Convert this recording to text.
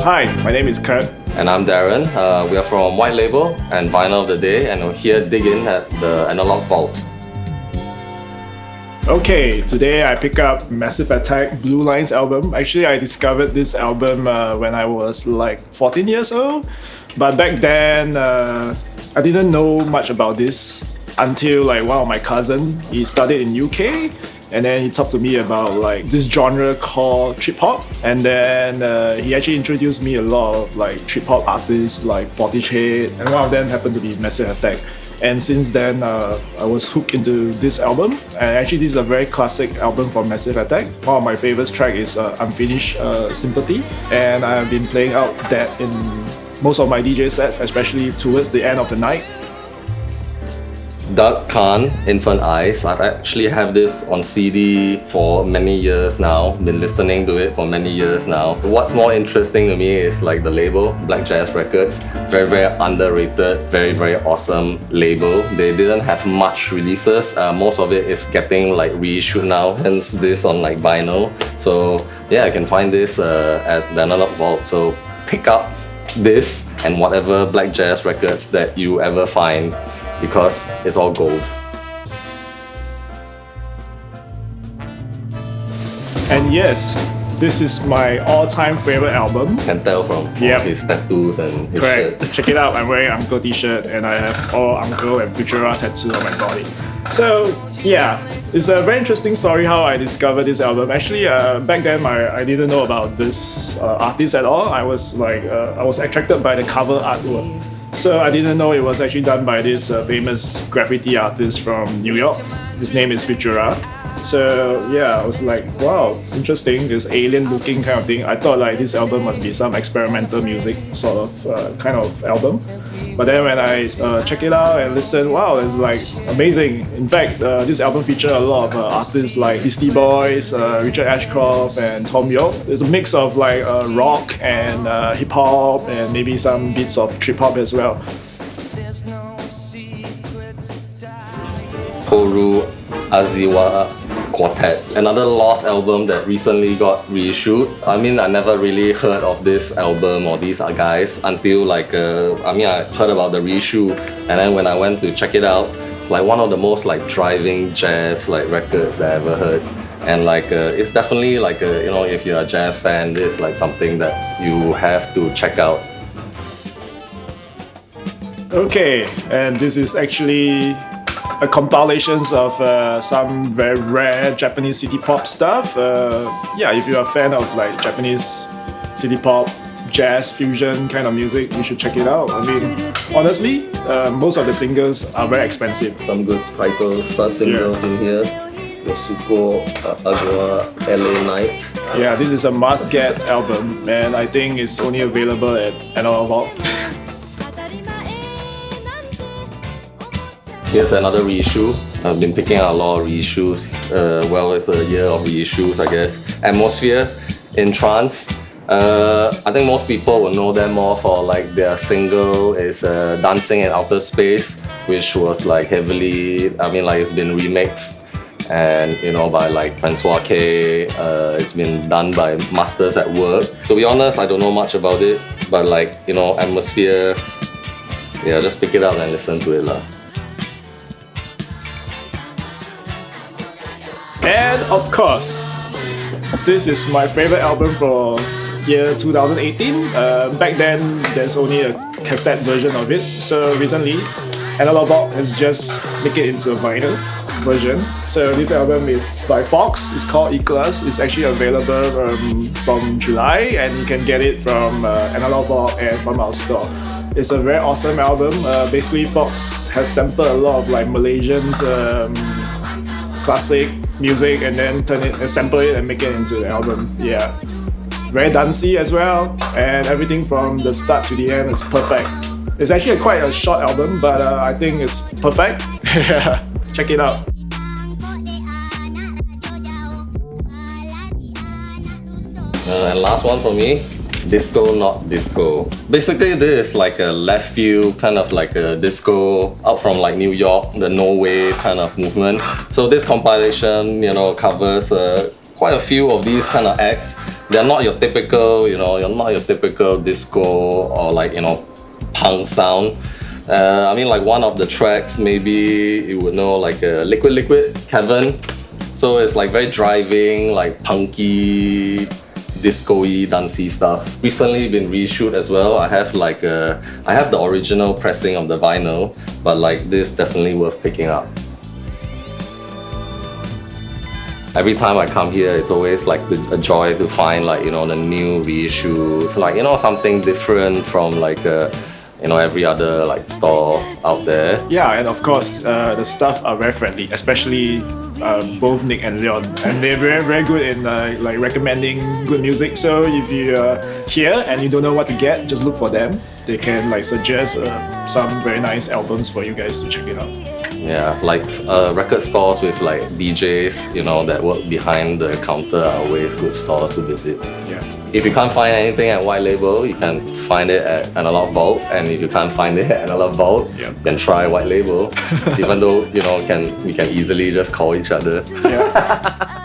Hi, my name is Kurt. And I'm Darren. We are from White Label and Vinyl of the Day, and we're here Diggin at the Analog Vault. Okay, today I pick up Massive Attack Blue Lines album. Actually, I discovered this album when I was like 14 years old. But back then, I didn't know much about this until like one of my cousins, he studied in UK. And then he talked to me about like this genre called trip hop, and then he actually introduced me a lot of like trip hop artists like Portishead, and one of them happened to be Massive Attack. And since then, I was hooked into this album. And actually, this is a very classic album from Massive Attack. One of my favorite tracks is Unfinished Sympathy, and I've been playing out that in most of my DJ sets, especially towards the end of the night. Doug Khan, Infant Eyes. I've actually have this on CD for many years now. Been listening to it for many years now. What's more interesting to me is like the label, Black Jazz Records. Very, very underrated, very, very awesome label. They didn't have much releases. Most of it is getting like reissued now, hence this on like vinyl. So yeah, I can find this at the Analog Vault. So pick up this and whatever Black Jazz Records that you ever find, because it's all gold. And yes, this is my all-time favorite album. Can tell from his tattoos and his Correct. shirt. Check it out, I'm wearing Uncle t-shirt and I have all Uncle and Futura tattoo on my body. So yeah, it's a very interesting story how I discovered this album. Actually, back then I didn't know about this artist at all. I was attracted by the cover artwork. So I didn't know it was actually done by this famous graffiti artist from New York. His name is Futura. So yeah, I was like, wow, interesting, this alien looking kind of thing. I thought like this album must be some experimental music sort of kind of album. But then when I check it out and listen, wow, it's like amazing. In fact, this album featured a lot of artists like Misty Boys, Richard Ashcroft, and Tom York. There's a mix of like rock and hip hop and maybe some bits of trip hop as well. Toru Aziwa Quartet, another lost album that recently got reissued. I mean, I never really heard of this album or these guys until like, I heard about the reissue, and then when I went to check it out, it's like one of the most like driving jazz like records that I ever heard. And like, it's definitely like, if you're a jazz fan, this is like something that you have to check out. Okay, and this is actually a compilations of some very rare Japanese city pop stuff. Yeah, if you're a fan of like Japanese city pop, jazz, fusion kind of music, you should check it out. I mean, honestly, most of the singles are very expensive. Some good title singles in here. Yosuko Agua LA Night. Yeah, this is a must-get album, and I think it's only available at Analog Vault. Here's another reissue. I've been picking out a lot of reissues. Well, it's a year of reissues, I guess. Atmosphere, In Trance. I think most people will know them more for like their single is Dancing in Outer Space, which was like heavily, it's been remixed and by like Francois K. It's been done by Masters at Work. To be honest, I don't know much about it, but like, Atmosphere, yeah, just pick it up and listen to it lah. And of course, this is my favorite album for year 2018. Back then, there's only a cassette version of it. So recently, Analog Vault has just made it into a vinyl version. So this album is by Fox. It's called EClass. It's actually available from July, and you can get it from Analog Vault and from our store. It's a very awesome album. Basically, Fox has sampled a lot of like Malaysians classic music and then sample it and make it into the album. Yeah, it's very dancey as well, and everything from the start to the end is perfect. It's actually quite a short album, but I think it's perfect. Check it out. And last one for me, Disco Not Disco. Basically, this is like a left field, kind of like a disco out from like New York, the No Way kind of movement. So this compilation, covers quite a few of these kind of acts. They're not your typical, you're not your typical disco or like, punk sound. I mean, like one of the tracks, maybe you would know, like Liquid Liquid, Kevin. So it's like very driving, like punky, disco-y, dancey stuff. Recently been reshoot as well. I have the original pressing of the vinyl, but like this definitely worth picking up. Every time I come here, it's always like a joy to find like, the new reissues, like, something different from like every other like store out there. Yeah, and of course, the staff are very friendly, especially both Nick and Leon, and they're very, very good in like recommending good music. So if you're here and you don't know what to get, just look for them. They can like suggest some very nice albums for you guys to check it out. Yeah, like record stores with like DJs, that work behind the counter are always good stores to visit. Yeah. If you can't find anything at White Label, you can find it at Analog Vault, and if you can't find it at Analog Vault, then try White Label. Even though we can easily just call each other. Yeah.